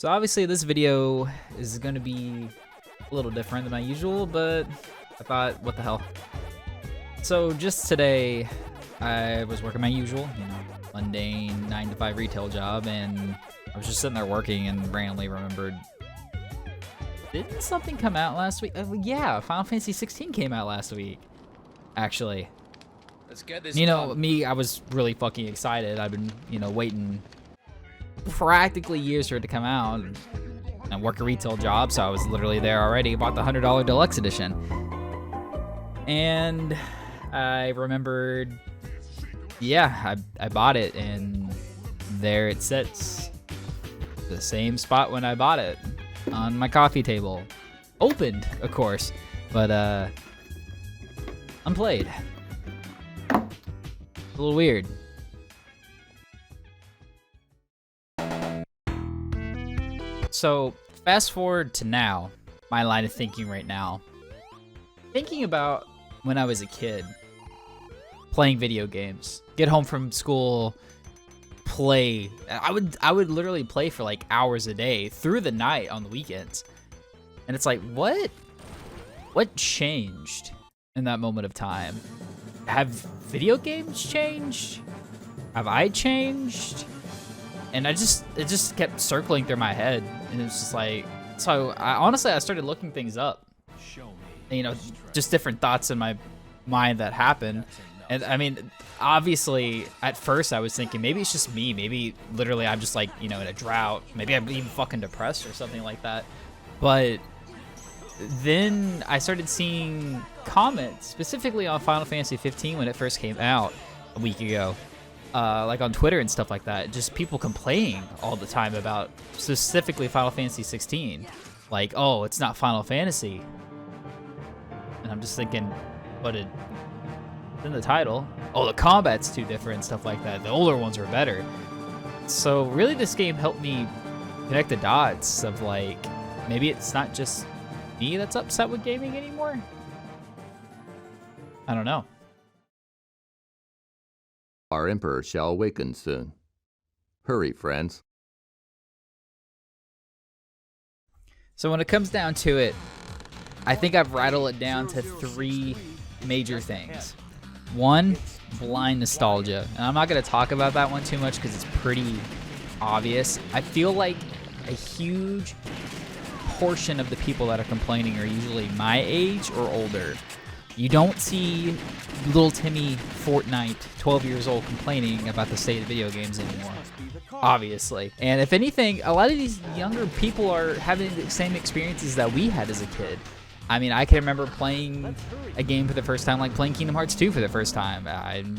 So obviously this video is going to be a little different than my usual, but I thought, what the hell. So just today, I was working my usual, mundane 9 to 5 retail job, and I was just sitting there working and randomly remembered, didn't something come out last week? Yeah, Final Fantasy XVI came out last week, actually. Let's get this Me, I was really fucking excited. I've been, waiting practically years for it to come out, and work a retail job, so I was literally there already. Bought the $100 deluxe edition, and I remembered, yeah, I bought it, and there it sits, the same spot when I bought it, on my coffee table, opened, of course, but unplayed. A little weird. So fast forward to now, my line of thinking right now. Thinking about when I was a kid, playing video games, get home from school, play. I would literally play for like hours a day through the night on the weekends. And it's like, what changed in that moment of time? Have video games changed? Have I changed? And it just kept circling through my head, and it's just like, so I started looking things up. Just different thoughts in my mind that happened. And I mean, obviously, at first I was thinking maybe it's just me. Maybe literally I'm just like, in a drought. Maybe I'm even fucking depressed or something like that. But then I started seeing comments, specifically on Final Fantasy 15 when it first came out a week ago. Like on Twitter and stuff like that, just people complaining all the time about specifically Final Fantasy 16. Like, oh, it's not Final Fantasy. And I'm just thinking, but it's in the title. Oh, the combat's too different and stuff like that. The older ones are better. So really this game helped me connect the dots of like, maybe it's not just me that's upset with gaming anymore. I don't know. Our Emperor shall awaken soon. Hurry, friends. So when it comes down to it, I think I've rattled it down to 3 major things. 1, blind nostalgia. And I'm not going to talk about that one too much because it's pretty obvious. I feel like a huge portion of the people that are complaining are usually my age or older. You don't see little Timmy Fortnite, 12 years old, complaining about the state of video games anymore, obviously. And if anything, a lot of these younger people are having the same experiences that we had as a kid. I mean, I can remember playing a game for the first time, like playing Kingdom Hearts 2 for the first time. I'm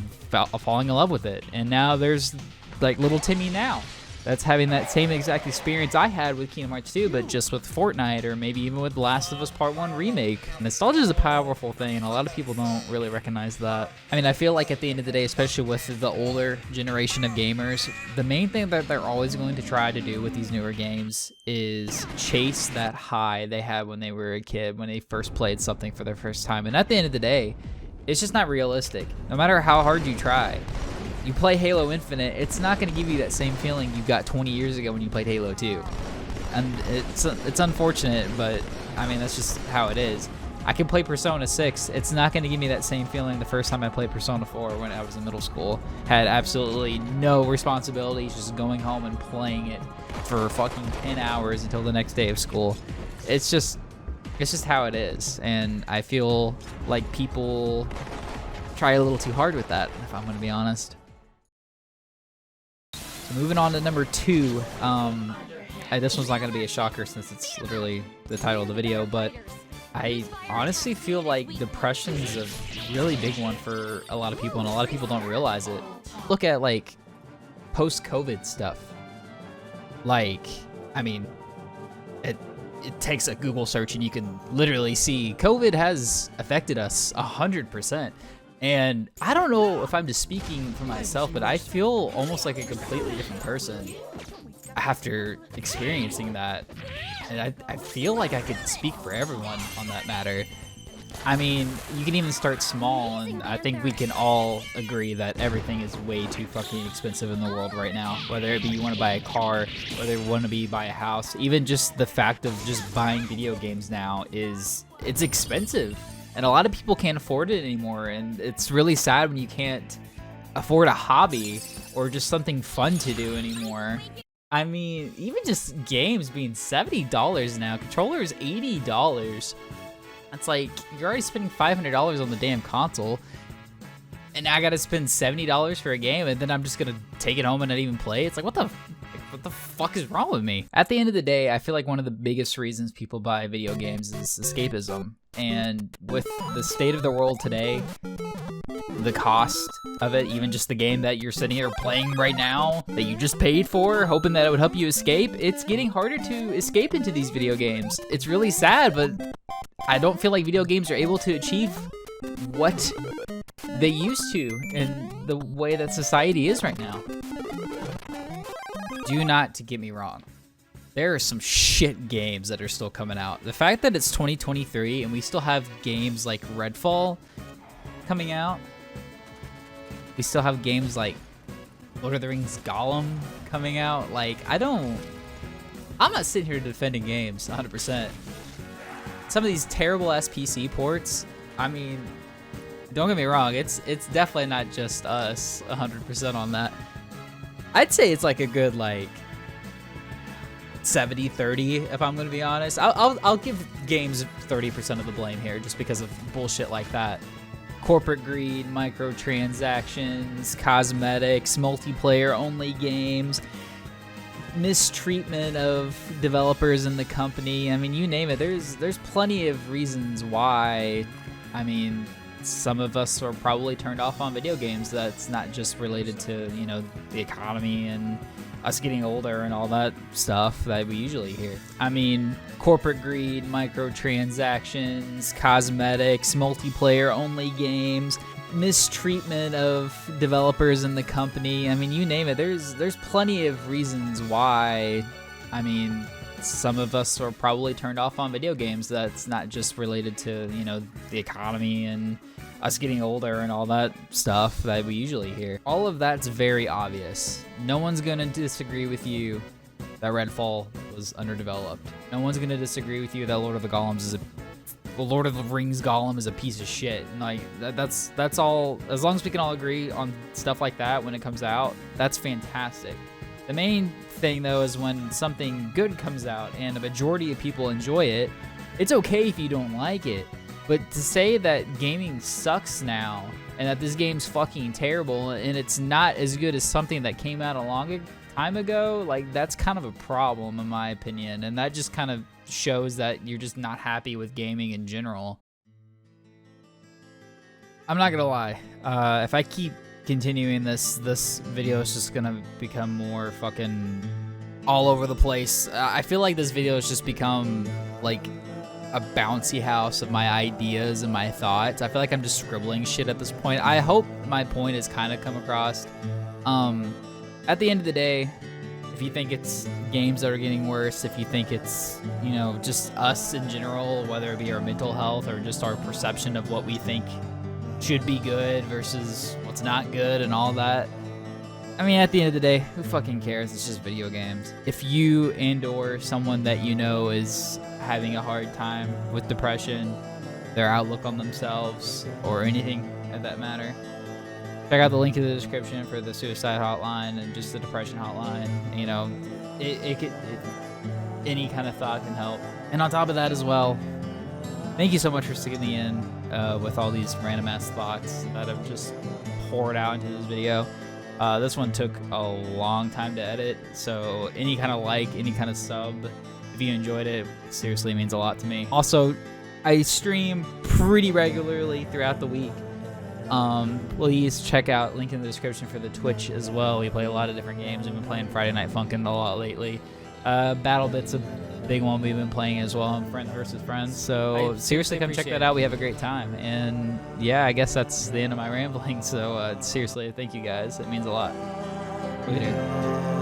falling in love with it. And now there's like little Timmy now that's having that same exact experience I had with Kingdom Hearts 2, but just with Fortnite, or maybe even with Last of Us Part 1 Remake. Nostalgia is a powerful thing, and a lot of people don't really recognize that. I mean, I feel like at the end of the day, especially with the older generation of gamers, the main thing that they're always going to try to do with these newer games is chase that high they had when they were a kid, when they first played something for their first time. And at the end of the day, it's just not realistic, no matter how hard you try. You play Halo Infinite, it's not going to give you that same feeling you got 20 years ago when you played Halo 2. And it's unfortunate, but I mean, that's just how it is. I can play Persona 6. It's not going to give me that same feeling the first time I played Persona 4 when I was in middle school. Had absolutely no responsibilities, just going home and playing it for fucking 10 hours until the next day of school. It's just how it is. And I feel like people try a little too hard with that, if I'm going to be honest. So moving on to number 2, this one's not going to be a shocker since it's literally the title of the video, but I honestly feel like depression's a really big one for a lot of people, and a lot of people don't realize it. Look at like post-COVID stuff. Like, I mean, it takes a Google search and you can literally see COVID has affected us 100%. And I don't know if I'm just speaking for myself, but I feel almost like a completely different person after experiencing that. And I feel like I could speak for everyone on that matter. I mean, you can even start small, and I think we can all agree that everything is way too fucking expensive in the world right now. Whether it be you want to buy a car, whether you want to buy a house, even just the fact of just buying video games now it's expensive. And a lot of people can't afford it anymore, and it's really sad when you can't afford a hobby or just something fun to do anymore. I mean, even just games being $70 now, controllers $80. It's like, you're already spending $500 on the damn console, and now I gotta spend $70 for a game, and then I'm just gonna take it home and not even play. It's like, what the fuck is wrong with me? At the end of the day, I feel like one of the biggest reasons people buy video games is escapism. And with the state of the world today, the cost of it, even just the game that you're sitting here playing right now, that you just paid for, hoping that it would help you escape, it's getting harder to escape into these video games. It's really sad, but I don't feel like video games are able to achieve what they used to in the way that society is right now. Do not get me wrong. There are some shit games that are still coming out. The fact that it's 2023 and we still have games like RedFall coming out. We still have games like Lord of the Rings Gollum coming out. Like, I'm not sitting here defending games 100%. Some of these terrible SPC ports, I mean, don't get me wrong, it's definitely not just us 100% on that. I'd say it's like a good like 70-30 if I'm gonna be honest. I'll give games 30% of the blame here just because of bullshit like that. Corporate greed, microtransactions, cosmetics, multiplayer only games, mistreatment of developers in the company. I mean, you name it. There's plenty of reasons why. I mean, some of us are probably turned off on video games. That's not just related to, you know, the economy and us getting older and all that stuff that we usually hear. I mean, corporate greed, microtransactions, cosmetics, multiplayer only games, mistreatment of developers in the company. I mean, you name it. There's plenty of reasons why. I mean, some of us are probably turned off on video games. That's not just related to, you know, the economy and us getting older and all that stuff that we usually hear. All of that's very obvious. No one's gonna disagree with you that RedFall was underdeveloped. No one's gonna disagree with you that Lord of the Rings Gollum is a piece of shit. And like that's all. As long as we can all agree on stuff like that when it comes out, that's fantastic. The main thing though is when something good comes out and a majority of people enjoy it, it's okay if you don't like it. But to say that gaming sucks now and that this game's fucking terrible and it's not as good as something that came out a long time ago, like, that's kind of a problem in my opinion. And that just kind of shows that you're just not happy with gaming in general. I'm not gonna lie. If I keep continuing this video is just gonna become more fucking all over the place. I feel like this video has just become like a bouncy house of my ideas and my thoughts. I feel like I'm just scribbling shit at this point. I hope my point has kind of come across. At the end of the day, if you think it's games that are getting worse, if you think it's, you know, just us in general, whether it be our mental health or just our perception of what we think should be good versus what's not good and all that, I mean, at the end of the day, who fucking cares? It's just video games. If you and or someone that you know is having a hard time with depression, their outlook on themselves, or anything of that matter, check out the link in the description for the suicide hotline and just the depression hotline. You know, any kind of thought can help. And on top of that as well, thank you so much for sticking me in with all these random ass thoughts that have just poured out into this video. This one took a long time to edit, so any kind of like, any kind of sub, if you enjoyed it, seriously means a lot to me. Also, I stream pretty regularly throughout the week. Please check out link in the description for the Twitch as well. We play a lot of different games. We've been playing Friday Night Funkin' a lot lately. BattleBit's a big one we've been playing as well, on Friends vs. Friends. So seriously, come check that out. We have a great time. And yeah, I guess that's the end of my rambling. So seriously, thank you guys. It means a lot. Later.